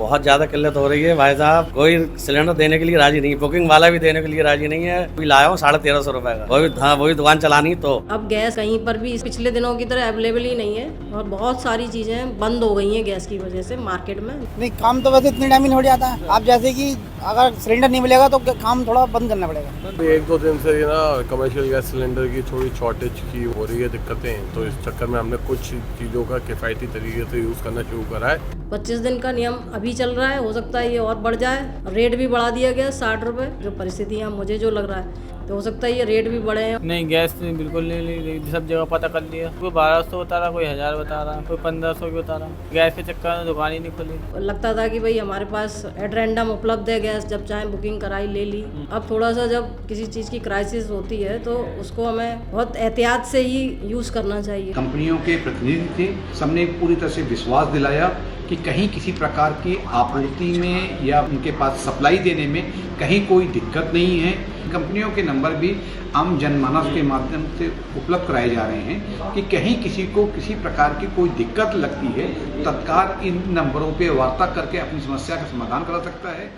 बहुत ज़्यादा किल्लत हो रही है भाई साहब। कोई सिलेंडर देने के लिए राजी नहीं, बुकिंग वाला भी देने के लिए राजी नहीं है। अभी लाया हूँ 1350 रुपए का, वही दुकान चलानी तो। अब गैस कहीं पर भी पिछले दिनों की तरह अवेलेबल ही नहीं है और बहुत सारी चीजें बंद हो गई हैं गैस की वजह से मार्केट में। नहीं, काम तो वैसे इतने टाइम ही हो जाता है। आप जैसे कि अगर सिलेंडर नहीं मिलेगा तो काम थोड़ा बंद करना पड़ेगा। एक दो दिन से ना कमर्शियल गैस सिलेंडर की थोड़ी शॉर्टेज की हो रही है दिक्कतें, तो इस चक्कर में हमने कुछ चीज़ों का किफ़ायती तरीके से यूज़ करना शुरू करा है। 25 दिन का नियम अभी चल रहा है, हो सकता है ये और बढ़ जाए। रेट भी बढ़ा दिया गया 60 रुपये, जो परिस्थितियाँ मुझे जो लग रहा है तो हो सकता है ये रेट भी बढ़े हैं। नहीं, गैस बिल्कुल नहीं, सब जगह पता कर लिया। कोई 1200 बता रहा, कोई 1000 बता रहा, कोई 1500 भी बता रहा। गैस के चक्कर में दुकान ही नहीं खुली। लगता था कि भाई हमारे पास एट रैंडम उपलब्ध है गैस, जब चाहे बुकिंग कराई ले ली। अब थोड़ा सा जब किसी चीज़ की क्राइसिस होती है तो उसको हमें बहुत एहतियात से ही यूज़ करना चाहिए। कंपनियों के प्रतिनिधि थे, सबने पूरी तरह से विश्वास दिलाया कि कहीं किसी प्रकार की आपूर्ति में या उनके पास सप्लाई देने में कहीं कोई दिक्कत नहीं है। कंपनियों के नंबर भी आम जनमानस के माध्यम से उपलब्ध कराए जा रहे हैं कि कहीं किसी को किसी प्रकार की कोई दिक्कत लगती है, तत्काल इन नंबरों पे वार्ता करके अपनी समस्या का समाधान करा सकता है।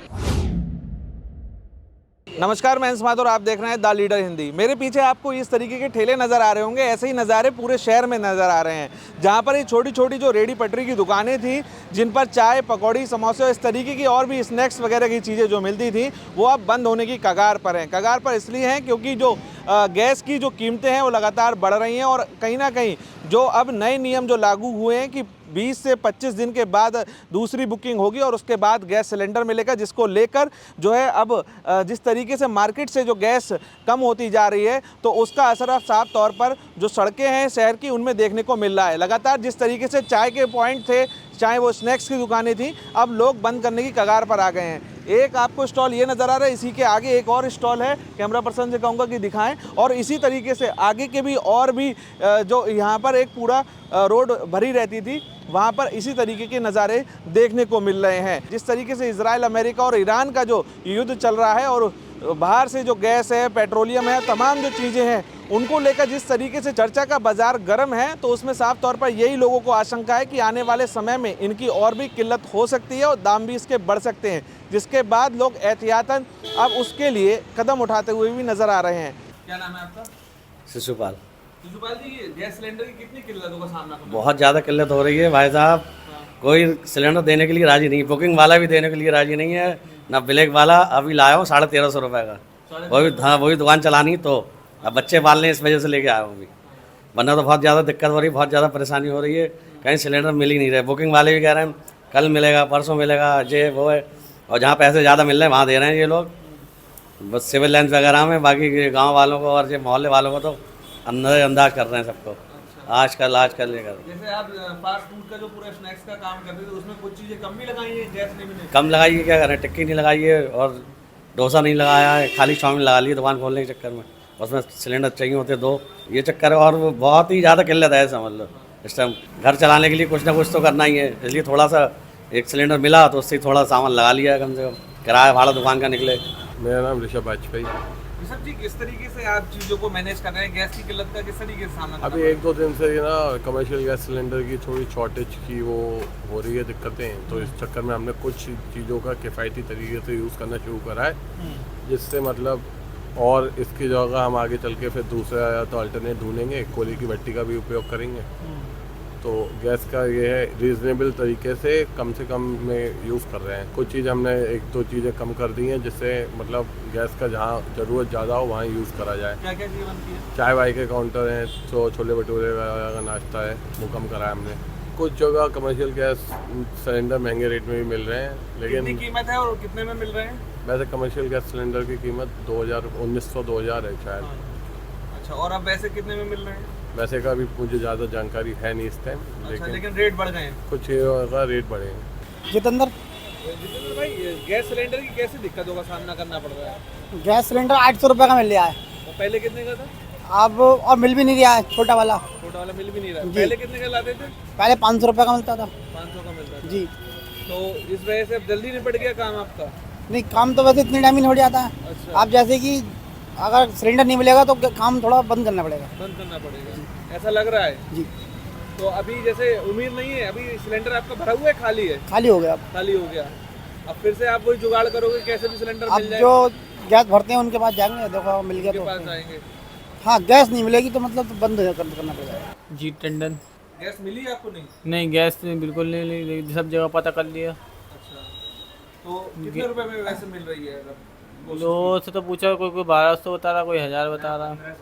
नमस्कार, मैं माधुर, आप देख रहे हैं द लीडर हिंदी। मेरे पीछे आपको इस तरीके के ठेले नज़र आ रहे होंगे। ऐसे ही नज़ारे पूरे शहर में नज़र आ रहे हैं, जहाँ पर ये छोटी छोटी जो रेडी पटरी की दुकानें थी, जिन पर चाय, पकौड़ी, समोसे और इस तरीके की और भी स्नैक्स वगैरह की चीज़ें जो मिलती थी, वो अब बंद होने की कगार पर हैं। कगार पर इसलिए हैं क्योंकि जो गैस की जो कीमतें हैं वो लगातार बढ़ रही हैं और कहीं ना कहीं जो अब नए नियम जो लागू हुए हैं कि 20 से 25 दिन के बाद दूसरी बुकिंग होगी और उसके बाद गैस सिलेंडर मिलेगा, जिसको लेकर जो है अब जिस तरीके से मार्केट से जो गैस कम होती जा रही है तो उसका असर अब साफ तौर पर जो सड़कें हैं शहर की उनमें देखने को मिल रहा है। लगातार जिस तरीके से चाय के पॉइंट थे, चाहे वो स्नैक्स की दुकानें थी, अब लोग बंद करने की कगार पर आ गए हैं। एक आपको स्टॉल ये नज़र आ रहा है, इसी के आगे एक और स्टॉल है, कैमरा पर्सन से कहूँगा कि दिखाएं। और इसी तरीके से आगे के भी और भी जो यहाँ पर एक पूरा रोड भरी रहती थी, वहाँ पर इसी तरीके के नज़ारे देखने को मिल रहे हैं। जिस तरीके से इजराइल, अमेरिका और ईरान का जो युद्ध चल रहा है और बाहर से जो गैस है, पेट्रोलियम है, तमाम जो चीज़ें हैं उनको लेकर जिस तरीके से चर्चा का बाजार गर्म है, तो उसमें साफ तौर पर यही लोगों को आशंका है कि आने वाले समय में इनकी और भी किल्लत हो सकती है और दाम भी इसके बढ़ सकते हैं, जिसके बाद लोग एहतियातन अब उसके लिए कदम उठाते हुए भी नजर आ रहे हैं। क्या नाम है आपका? शिशुपाल। शिशुपाल जी, गैस सिलेंडर की कितनी किल्लतों का सामना करना? बहुत ज़्यादा किल्लत हो रही है भाई साहब। कोई सिलेंडर देने के लिए राजी नहीं, बुकिंग वाला भी देने के लिए राजी नहीं है, ना ब्लैक वाला। अभी लाया हूँ 1350 रुपए का, वही दुकान चलानी तो। अब बच्चे पालने इस वजह से लेके आया हूँ अभी, वरना तो बहुत ज़्यादा दिक्कत हो रही है, बहुत ज़्यादा परेशानी हो रही है। कहीं सिलेंडर मिल ही नहीं रहे। बुकिंग वाले भी कह रहे हैं कल मिलेगा, परसों मिलेगा, ये वो है। और जहाँ पैसे ज़्यादा मिल रहे हैं वहाँ दे रहे हैं ये लोग, बस सिविल लाइन्स वगैरह में। बाकी गाँव वालों को और ये मोहल्ले वालों को तो अंदाज कर रहे हैं सबको, आजकल लेकर। जैसे आप फास्ट फूड का जो पूरा स्नैक्स का काम करते थे, उसमें कुछ चीज़ें कम भी लगाई है, गैस नहीं मिले? कम लगाइए, क्या करें, टिक्की नहीं लगाई है और डोसा नहीं लगाया है, खाली चाउमीन लगा ली दुकान खोलने के चक्कर में। उसमें सिलेंडर चाहिए होते दो, ये चक्कर है। और बहुत ही ज़्यादा किल्लत है, समझ लो। इस टाइम घर चलाने के लिए कुछ ना कुछ तो करना ही है, इसलिए थोड़ा सा एक सिलेंडर मिला तो उससे थोड़ा सामान लगा लिया कम से कम, किराया भाड़ा दुकान का निकले। मेरा नाम ऋषभ वाजपेयी। ऋषभ जी, किस तरीके से आप चीज़ों को मैनेज कर रहे हैं? गैस की किल्लत का किस तरीके से सामना? अभी एक दो दिन से ना कमर्शियल गैस सिलेंडर की थोड़ी शॉर्टेज की वो हो रही है दिक्कतें, तो इस चक्कर में हमने कुछ चीज़ों का किफ़ायती तरीके से यूज़ करना शुरू करा है, जिससे मतलब और इसकी जगह हम आगे चल के फिर दूसरा या तो अल्टरनेट ढूंढेंगे, कोयले की भट्टी का भी उपयोग करेंगे। तो गैस का ये है रीज़नेबल तरीके से कम में यूज़ कर रहे हैं। कुछ चीज़ हमने एक दो चीज़ें कम कर दी हैं, जिससे मतलब गैस का जहाँ ज़रूरत ज़्यादा हो वहाँ यूज़ करा जाए। क्या क्या चीज़ें बनती है? चाय वाय के काउंटर हैं, तो छोले भटूरे का नाश्ता है, वो कम करा है हमने। कुछ जगह कमर्शियल गैस सिलेंडर महंगे रेट में भी मिल रहे हैं, लेकिन कितनी कीमत है और कितने में मिल रहे हैं? वैसे कमर्शियल गैस सिलेंडर की कीमत 1900-2000 है शायद। अच्छा, और अब वैसे कितने में मिल रहे हैं? वैसे का भी मुझे ज़्यादा जानकारी है नहीं इस टाइम, लेकिन रेट बढ़ गए हैं। कुछ का रेट बढ़े हैं। जितेंद्र भाई, गैस सिलेंडर की कैसे दिक्कतों का सामना करना पड़ रहा है? गैस सिलेंडर 800 रुपये का मिल रहा है तो पहले कितने का था? अब और मिल भी नहीं रहा है, छोटा वाला मिल भी नहीं रहा। जी। पहले कितने का लाते थे? पहले 500 रुपये का मिलता था। 500 का मिलता था जी। तो इस वजह से अब जल्दी निपट गया काम आपका? नहीं, काम तो वैसे इतने टाइम ही हो जाता है। अच्छा। आप जैसे कि अगर सिलेंडर नहीं मिलेगा तो काम थोड़ा बंद करना पड़ेगा। बंद करना पड़ेगा, ऐसा लग रहा है। जी। तो अभी जैसे उम्मीद नहीं है, अभी सिलेंडर आपका भरा हुआ है, खाली है? खाली हो गया अब। खाली हो गया। अब फिर से आप वही जुगाड़ करोगे, कैसे भी सिलेंडर अब मिल जाए? जो गैस भरते हैं उनके पास जाएंगे, देखो मिल गया के तो पास जाएंगे। हाँ, गैस नहीं मिलेगी तो मतलब तो बंद करना पड़ेगा। जी टंडन। गैस मिली आपको? नहीं। नहीं, गैस बिल्कुल नहीं, सब जगह पता कर लिया। अच्छा, तो कितने रुपए में वैसे मिल रही है? अगर लोगों से तो पूछा, कोई 1200 बता रहा, कोई 1000 बता रहा,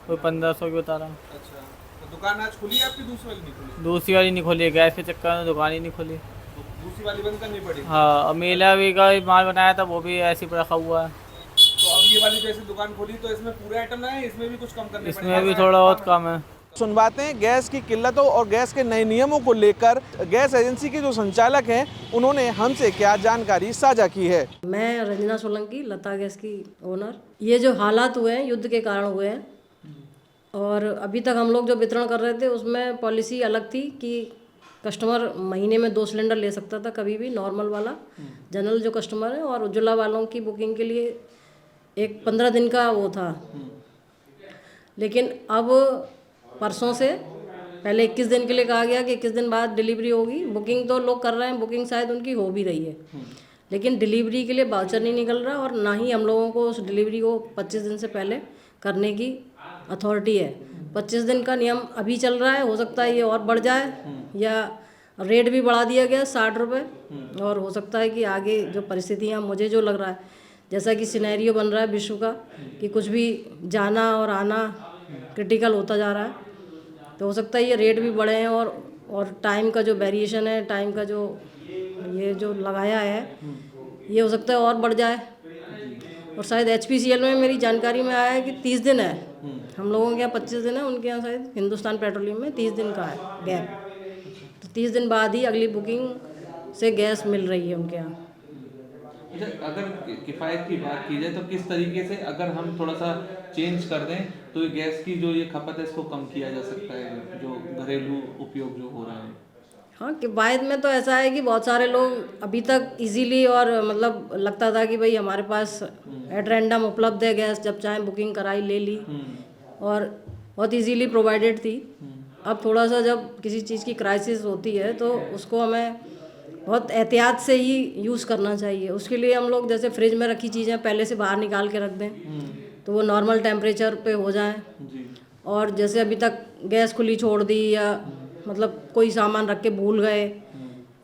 कोई 1500 की बता रहा। अच्छा, तो दुकान आज खुली है आपकी? दूसरी वाली नहीं खुली? दूसरी वाली नहीं खोली है, गैस के चक्कर में दुकान ही नहीं खोली। तो दूसरी वाली बंद करनी पड़ी? हाँ, और मेला भी का माल बनाया था, वो भी ऐसे ही रखा हुआ है। तो अब ये वाली जैसे दुकान खोली तो इसमें पूरे आइटम लाए, इसमें भी कुछ कम करने इसमें भी थोड़ा बहुत कम है। सुनवाते हैं गैस की किल्लतों और गैस के नए नियमों को लेकर गैस एजेंसी के जो संचालक हैं उन्होंने हमसे क्या जानकारी साझा की है। मैं रंजना सोलंकी, लता गैस की ओनर। ये जो हालात हुए हैं युद्ध के कारण हुए हैं, और अभी तक हम लोग जो वितरण कर रहे थे उसमें पॉलिसी अलग थी कि कस्टमर महीने में 2 सिलेंडर ले सकता था कभी भी, नॉर्मल वाला, जनरल जो कस्टमर है, और उज्ज्वला वालों की बुकिंग के लिए एक 15 दिन का वो था। लेकिन अब परसों से पहले 21 दिन के लिए कहा गया कि 21 दिन बाद डिलीवरी होगी। बुकिंग तो लोग कर रहे हैं, बुकिंग शायद उनकी हो भी रही है, लेकिन डिलीवरी के लिए वाउचर नहीं निकल रहा, और ना ही हम लोगों को उस डिलीवरी को 25 दिन से पहले करने की अथॉरिटी है। 25 दिन का नियम अभी चल रहा है, हो सकता है ये और बढ़ जाए, या रेट भी बढ़ा दिया गया 60 रुपये, और हो सकता है कि आगे जो परिस्थितियाँ, मुझे जो लग रहा है जैसा कि सिनेरियो बन रहा है विश्व का, कि कुछ भी जाना और आना क्रिटिकल होता जा रहा है, तो हो सकता है ये रेट भी बढ़े हैं, और टाइम का जो वेरिएशन है, टाइम का जो ये जो लगाया है, ये हो सकता है और बढ़ जाए। और शायद HPCL में मेरी जानकारी में आया है कि 30 दिन है, हम लोगों के यहाँ 25 दिन है, उनके यहाँ शायद हिंदुस्तान पेट्रोलियम में 30 दिन का है गैप। तो 30 दिन बाद ही अगली बुकिंग से गैस मिल रही है उनके यहाँ। अगर किफ़ायत की बात की जाए तो किस तरीके से अगर हम थोड़ा सा चेंज कर दें तो ये गैस की जो ये खपत है इसको कम किया जा सकता है, जो घरेलू उपयोग जो हो रहा है? हाँ, किफ़ायत में तो ऐसा है कि बहुत सारे लोग अभी तक इजीली, और मतलब लगता था कि भाई हमारे पास एट रैंडम उपलब्ध है गैस, जब चाहे बुकिंग कराई ले ली, और बहुत इजीली प्रोवाइडेड थी। अब थोड़ा सा जब किसी चीज़ की क्राइसिस होती है तो उसको हमें बहुत एहतियात से ही यूज़ करना चाहिए। उसके लिए हम लोग जैसे फ्रिज में रखी चीज़ें पहले से बाहर निकाल के रख दें तो वो नॉर्मल टेम्परेचर पे हो जाएं, और जैसे अभी तक गैस खुली छोड़ दी, या मतलब कोई सामान रख के भूल गए,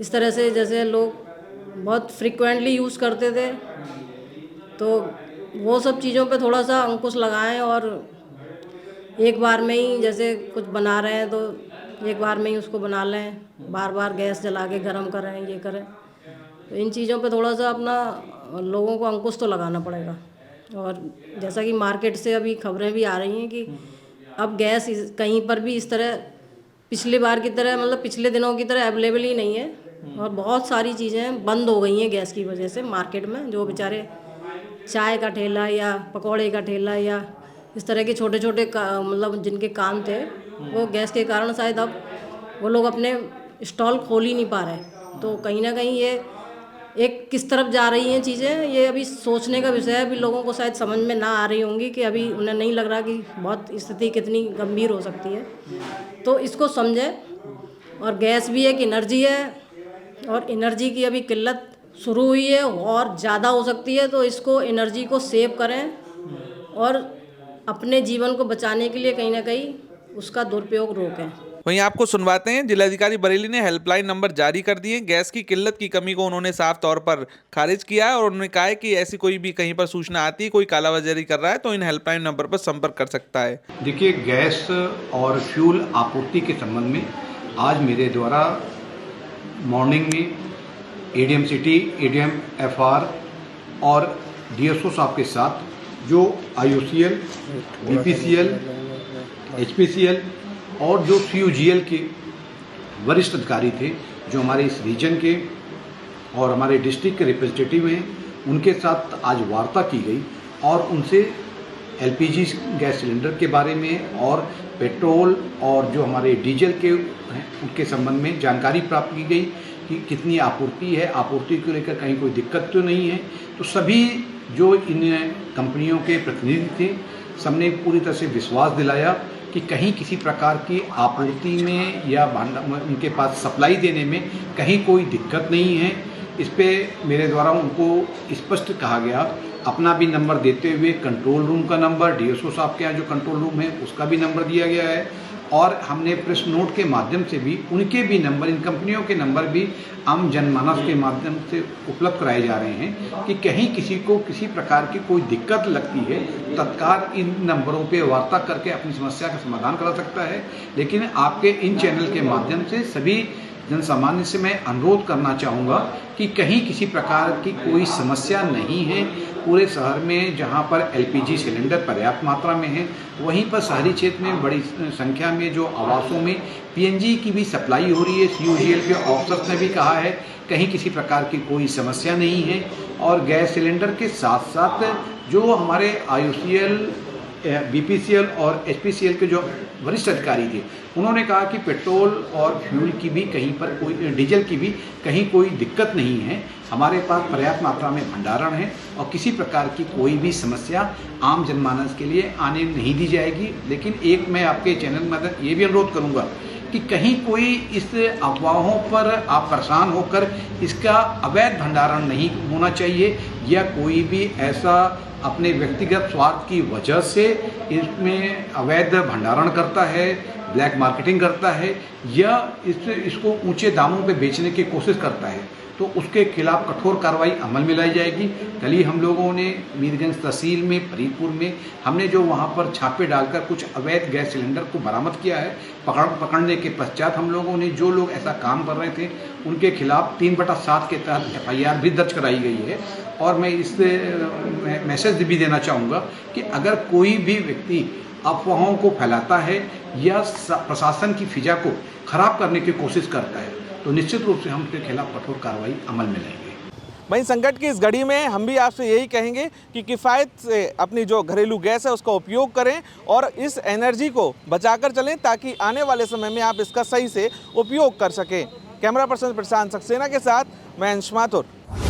इस तरह से जैसे लोग बहुत फ्रिक्वेंटली यूज़ करते थे, तो वो सब चीज़ों पे थोड़ा सा अंकुश लगाएं, और एक बार में ही जैसे कुछ बना रहे हैं तो एक बार में ही उसको बना लें, बार बार गैस जला के गर्म करें, ये करें। तो इन चीज़ों पे थोड़ा सा अपना लोगों को अंकुश तो लगाना पड़ेगा। और जैसा कि मार्केट से अभी खबरें भी आ रही हैं कि अब गैस कहीं पर भी इस तरह पिछली बार की तरह, मतलब पिछले दिनों की तरह अवेलेबल ही नहीं है, और बहुत सारी चीज़ें बंद हो गई हैं गैस की वजह से मार्केट में। जो बेचारे चाय का ठेला या पकौड़े का ठेला या इस तरह के छोटे छोटे मतलब जिनके काम थे, वो गैस के कारण शायद अब वो लोग अपने स्टॉल खोल ही नहीं पा रहे। तो कहीं ना कहीं ये एक किस तरफ जा रही हैं चीज़ें, ये अभी सोचने का विषय है। अभी लोगों को शायद समझ में ना आ रही होंगी कि अभी उन्हें नहीं लग रहा कि बहुत स्थिति कितनी गंभीर हो सकती है, तो इसको समझें। और गैस भी एक एनर्जी है, और एनर्जी की अभी किल्लत शुरू हुई है और ज़्यादा हो सकती है, तो इसको एनर्जी को सेव करें और अपने जीवन को बचाने के लिए कहीं ना कहीं उसका दुरुपयोग रोकें। वहीं आपको सुनवाते हैं, जिलाधिकारी बरेली ने हेल्पलाइन नंबर जारी कर दिए। गैस की किल्लत की कमी को उन्होंने साफ तौर पर खारिज किया है, और उन्होंने कहा है कि ऐसी कोई भी कहीं पर सूचना आती है, कोई कालाबाजारी कर रहा है, तो इन हेल्पलाइन नंबर पर संपर्क कर सकता है। देखिए, गैस और फ्यूल आपूर्ति के संबंध में आज मेरे द्वारा मॉर्निंग में ADM सिटी, ADM FR और DSO साहब के साथ जो IOCL, BPCL, HPCL और जो CUGL के वरिष्ठ अधिकारी थे, जो हमारे इस रीजन के और हमारे डिस्ट्रिक्ट के रिप्रेजेंटेटिव हैं, उनके साथ आज वार्ता की गई और उनसे LPG गैस सिलेंडर के बारे में और पेट्रोल और जो हमारे डीजल के हैं उनके संबंध में जानकारी प्राप्त की गई कि कितनी आपूर्ति है, आपूर्ति को लेकर कहीं कोई दिक्कत तो नहीं है। तो सभी जो इन कंपनियों के प्रतिनिधि थे, सबने पूरी तरह से विश्वास दिलाया कि कि कहीं किसी प्रकार की आपूर्ति में या उनके पास सप्लाई देने में कहीं कोई दिक्कत नहीं है। इस पे मेरे द्वारा उनको स्पष्ट कहा गया, अपना भी नंबर देते हुए कंट्रोल रूम का नंबर, डीएसओ साहब के यहाँ जो कंट्रोल रूम है उसका भी नंबर दिया गया है, और हमने प्रेस नोट के माध्यम से भी उनके भी नंबर, इन कंपनियों के नंबर भी आम जनमानस के माध्यम से उपलब्ध कराए जा रहे हैं कि कहीं किसी को किसी प्रकार की कोई दिक्कत लगती है तत्काल इन नंबरों पे वार्ता करके अपनी समस्या का समाधान करा सकता है। लेकिन आपके इन चैनल के माध्यम से सभी जन सामान्य से मैं अनुरोध करना चाहूँगा कि कहीं किसी प्रकार की कोई समस्या नहीं है। पूरे शहर में जहाँ पर एलपीजी सिलेंडर पर्याप्त मात्रा में है, वहीं पर शहरी क्षेत्र में बड़ी संख्या में जो आवासों में पीएनजी की भी सप्लाई हो रही है। सीयूजीएल के ऑफिसर्स ने भी कहा है कहीं किसी प्रकार की कोई समस्या नहीं है। और गैस सिलेंडर के साथ साथ जो हमारे आईओसीएल, बीपीसीएल और एचपीसीएल के जो वरिष्ठ अधिकारी थे, उन्होंने कहा कि पेट्रोल और फ्यूल की भी कहीं पर कोई, डीजल की भी कहीं कोई दिक्कत नहीं है। हमारे पास पर्याप्त मात्रा में भंडारण है और किसी प्रकार की कोई भी समस्या आम जनमानस के लिए आने नहीं दी जाएगी। लेकिन एक मैं आपके चैनल में ये भी अनुरोध करूँगा कि कहीं कोई इस अफवाहों पर आप परेशान होकर इसका अवैध भंडारण नहीं होना चाहिए, या कोई भी ऐसा अपने व्यक्तिगत स्वार्थ की वजह से इसमें अवैध भंडारण करता है, ब्लैक मार्केटिंग करता है, या इसको ऊंचे दामों पे बेचने की कोशिश करता है, तो उसके खिलाफ कठोर कार्रवाई अमल में लाई जाएगी। कल ही हम लोगों ने मीरगंज तहसील में, फरीदपुर में हमने जो वहाँ पर छापे डालकर कुछ अवैध गैस सिलेंडर को बरामद किया है। पकड़ने के पश्चात हम लोगों ने जो लोग ऐसा काम कर रहे थे उनके खिलाफ 3/7 के तहत FIR भी दर्ज कराई गई है। और मैं इस मैसेज भी देना चाहूँगा कि अगर कोई भी व्यक्ति अफवाहों को फैलाता है या प्रशासन की फिजा को खराब करने की कोशिश करता है, तो निश्चित रूप से हम उसके खिलाफ कठोर कार्रवाई अमल में लाएंगे। वहीं संकट की इस घड़ी में हम भी आपसे यही कहेंगे कि किफ़ायत से अपनी जो घरेलू गैस है उसका उपयोग करें और इस एनर्जी को बचाकर चलें, ताकि आने वाले समय में आप इसका सही से उपयोग कर सकें। कैमरा पर्सन प्रशांत सक्सेना के साथ मैं अंश माथुर।